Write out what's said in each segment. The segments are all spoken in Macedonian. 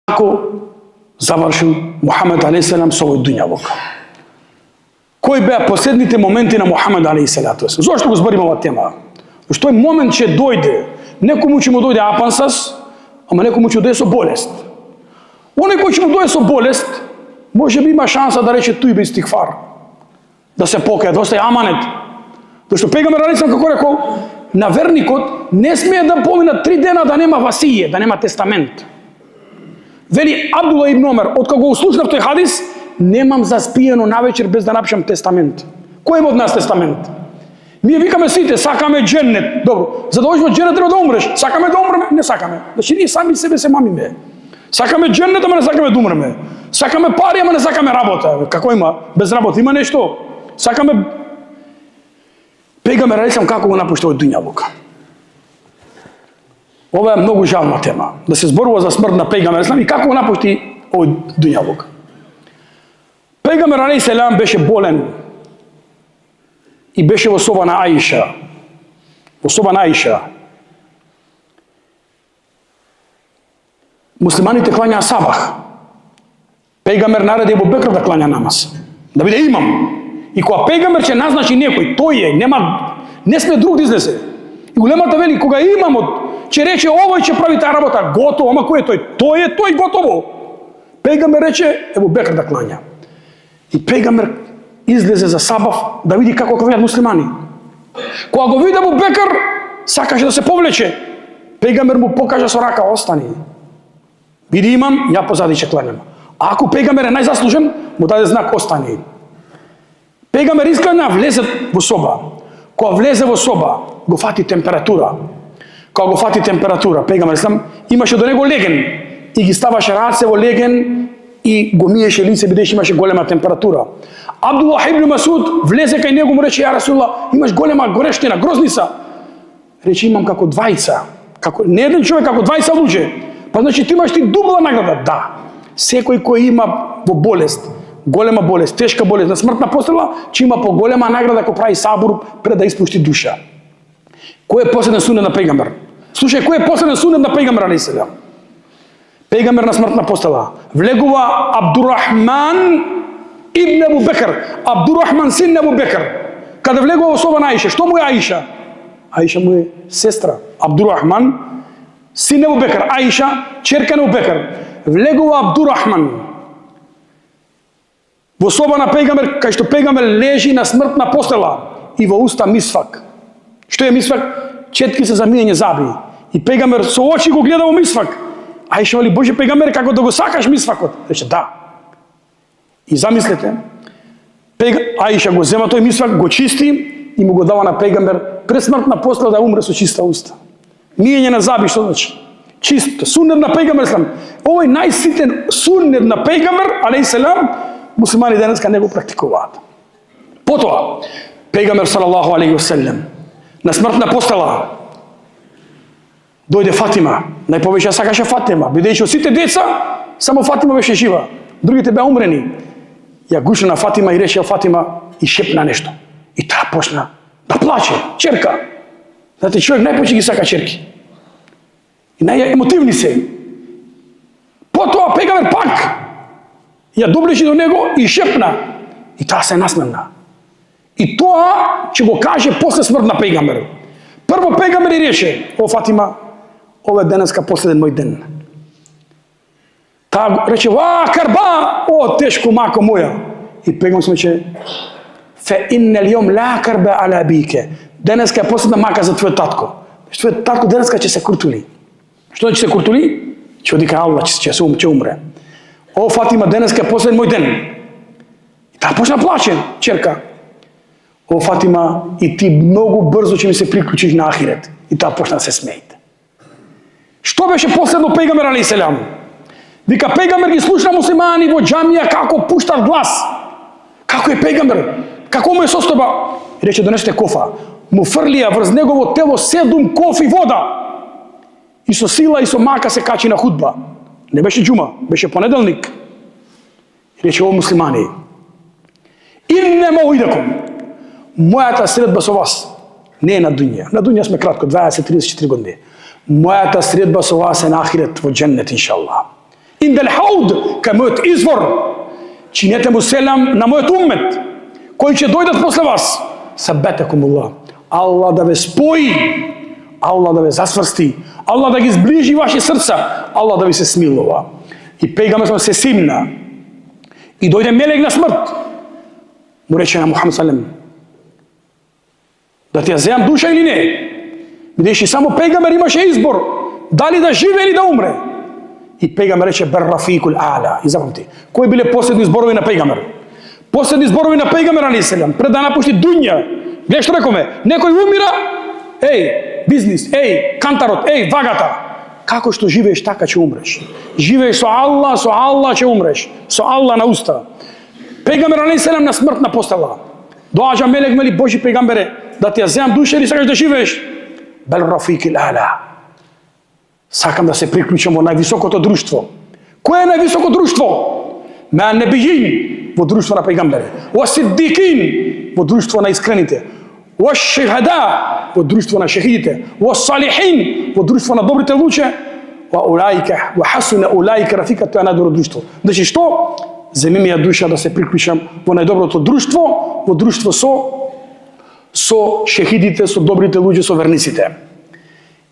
Како завршил Мухамед алейхиссалам со овој дуњавок? Кои беа последните моменти на Мухамед алейхиссалам? Зошто го збориме оваа тема? Што тој момент ќе дојде, некому ќе му дојде апансас, ама некому ќе дојде со болест. Оној кој ќе му дојде со болест, може би има шанса да рече туј без стигфар, да се покаја, да остане аманет. Зашто пегамбер алейхиссалам како рекол, на верникот не смее да поминат 3 дена да нема васије, да нема тестамент. Вели Абдулла ибн Омер, откако го слушнав тој хадис, немам заспиено навечер без да напишам тестамент. Кој има од нас тестамент? Ние викаме сите, сакаме дженнет. Добро, за да одиш во дженнет треба да умреш. Сакаме да умреме? Не сакаме. Значи ние сами себе се мамиме. Сакаме дженнет, ама не сакаме да умреме. Сакаме пари, ама не сакаме работа. Како има? Без работа има нешто? Сакаме... Пегамбер алейхиссалам како го напушта овој дуњавок? Ова е многу жална тема. Да се зборува за смрт на пегамбер алейхиссалам и како го напушти овој дуњавок. Пегамбер алейхиссалам беше болен и беше во соба на Аиша. Во соба на Аиша. Муслиманите клањаа сабах. Пегамбер нареди Абу Бекр да клања намаз. Да биде имам. И кога пегамбер ќе назначи некој, тој е, не сме друг да излезе. И улемата вели, кога имамот ќе рече овој ќе прави таа работа, готово, ама кој е тој? Тој е тој, готово. Пегамбер рече Абу Бекр да клања. И пегамбер излезе за сабав да види како клањаат муслимани. Кога го види Абу Бекр, сакаше да се повлече. Пегамбер му покажа со рака, остани. Види имам, ја позади ќе клањам. А ако пегамбер е најзаслужен, му даде знак, остани. Пегамбер исклана, влезе во соба. Кога влезе во соба, го фати температура. Кога го фати температура, пегамбер ислам имаше до него леген и ги ставаше раце во леген и го миеше лице, бидејќи имаше голема температура. Абдуллах ибн Масуд влезе кај него, му рече: ја Расулаллах, имаш голема горештина, грозница. Рече: имам како двајца. Како не еден човек, како двајца луѓе. Па значи ти имаш дубла награда. Да. Секој кој има во болест, голема болест, тешка болест, на смртна пострела, че има поголема награда ако прави сабур пред да испушти душа. Кој е последен сунет на пегамбер? Слушај, кој е последен сунет на пегамбер алейхиссалам? Пегамбер на смртна постела. Влегува Абдурахман ибн Абу Бекр. Абдурахман син Абу Бекр. Каде влегува во соба на Аиша, што му е Аиша? Аиша му е сестра. Абдурахман син Абу Бекр. Аиша, черка на Абу Бекр. Влегува Абдурахман во соба на пегамбер, кај што пегамбер лежи на смртна постела и во уста мисвак. Што е мисвак? Четки се за миење заби. И пегамбер со очи го гледа во мисвак. Аиша вели: Боже пегамбер, како да го сакаш мисвакот? Рече: да. И замислете, Аиша го зема тој мисвак, го чисти и му го дава на пегамбер пред смртна постела да умре со чиста уста. Миење на заби, што значи? Чисто. Суннет на пегамбер ислам. Овој најситен суннет на пегамбер алейхиссалам, муслимани денеска не го практикуваат. Потоа, пегамбер салаллаху алейхи ва селем на смртна постела дојде Фатима. Најповеќе сакаше Фатима, бидејќи од сите деца само Фатима беше жива. Другите беа умрени. Ја гушна на Фатима и рече Фатима и шепна нешто. И таа почна да плаче. Черка. Знаете, човек најповеќе ги сака черки. И најемотивни се. Потоа пегамбер пак ја доближи до него и шепна. И таа се насмевна. И тоа ќе го каже после смрт на пегамбер. Прво пегамбер и рече: о Фатима, ова е денеска последен мој ден. Таа рече: ва карба, о тешко мако моја. И пегамбер рече: фе иннел јом ла карба ала бике. Денеска е последна мака за твојот татко. Твојот татко денеска ќе се куртули. Што ќе се куртули? Ќе оди кај Аллах, ќе умре. О Фатима, денеска е последен мој ден. И таа почна плаче, черка. О Фатима, и ти многу брзо ќе ми се приклучиш на ахирет. И таа почна да се смеите. Што беше последно пегамбер алейхиссалам? Вика, пегамбер ги слушна муслимани во џамија како пуштат глас. Како е пегамбер? Како му е состојба? И рече: донесете кофа. Му фрлија врз негово тело 7 кофи вода. И со сила и со мака се качи на худба. Не беше џума, беше понеделник. И рече: о муслимани, инне мауидакум, мојата средба со вас не е на дуња. На дуња сме кратко, 20-34 години. Мојата средба со вас е на ахирет во џеннет, иншаллах. Индел хауд, кај мојот извор, чинете му селам на мојот уммет, кои ќе дојдат после вас. Сабетекумуллах. Аллах да ве спои, Аллах да ве засврсти, Аллах да ги сближи ваши срца, Аллах да ви се смилува. И пегамберот се симна. И дојде мелек на смрт. Му рече на Мухамед салем: да ти ја земам душа или не? Бидејќи само пегамбер имаше избор дали да живее или да умре. И пегамбер рече: бер рафикул а'ла. И запомти, кои биле последни зборови на пегамбер? Последни зборови на пегамбер алейхи селам пред да напушти дуња. Гледа што рекоме, некој умира, бизнис, кантарот, вагата. Како што живееш, така ќе умреш. Живееш со Аллах ќе умреш. Со Аллах на уста. Пегамбер алейхи селам на смртна постела. Доаѓа мелек, мели: Божи пегамбере, да ти ја земам душа или сакаш да живееш? Бел рафикил а'ла. Сакам да се приклучам во највисокото друштво. Кое е највисоко друштво? Ма небијин, во друштво на пегамбери. Во сиддикин, во друштво на искрените. Во шехада, во друштво на шехидите. Во салихин, во друштво на добрите луѓе. Во улаика, во хасуна улаика рафика, тоа е најдобро друштво. Значи што? Земи ми ја душа да се приклучам во најдоброто друштво, во друштво со шехидите, со добрите луѓе, со верниците.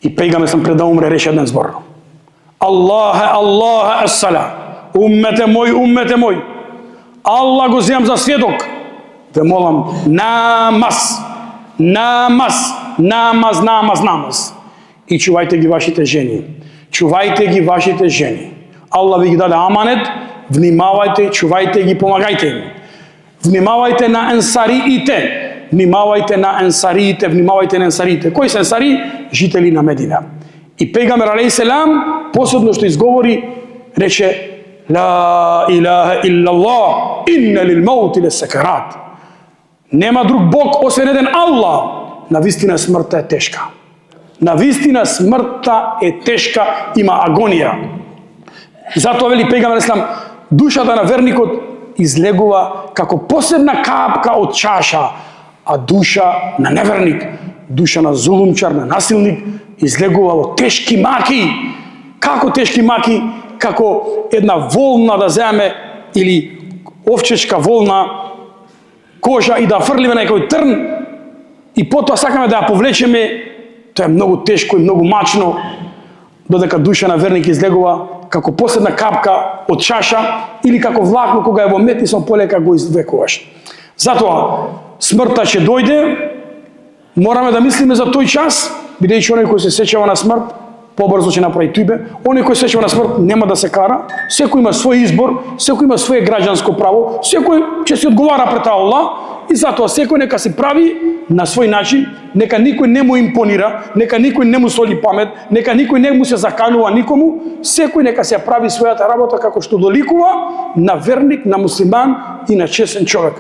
И пегамбер сам пред да умре рече еден збор: Аллах ассала, уммете мој, Аллах го земам за сведок, ве молам, намаз. И чувајте ги вашите жени. Аллах ви ги даде аманет, внимавајте, чувајте ги, помагајте им. Внимавајте на ансариите. Кои се ансари? Жители на Медина. И пегамбер алейхи селам последно што изговори рече: ла илаха иллаллах, инна лил маути лесакарат. Нема друг Бог освен еден Аллах. Навистина смртта е тешка. Има агонија. Затоа вели пегамбер ислам, душата на верникот излегува како последна капка од чаша, а душа на неверник, душа на зулумчар, на насилник, излегува во тешки маки. Како тешки маки? Како една волна да земе, или овчечка волна кожа и да фрлиме на некој трн, и потоа сакаме да ја повлечеме. Тоа е многу тешко и многу мачно, додека душа на верник излегува како последна капка од чаша, или како влакно кога е во мет и само полека го извекуваш. Затоа смртта ќе дојде, мораме да мислиме за тој час, бидејќи оној кој се сеќава на смрт побрзо ќе направи тујбе, оној кој се сеќава на смрт нема да се кара, секој има свој избор, секој има свое граѓанско право, секој ќе се одговара пред Аллах. И затоа секој нека се прави на свој начин, нека никој не му импонира, нека никој не му соли памет, нека никој не му се заканува никому, секој нека се прави својата работа како што доликува на верник, на муслиман и на честен човек.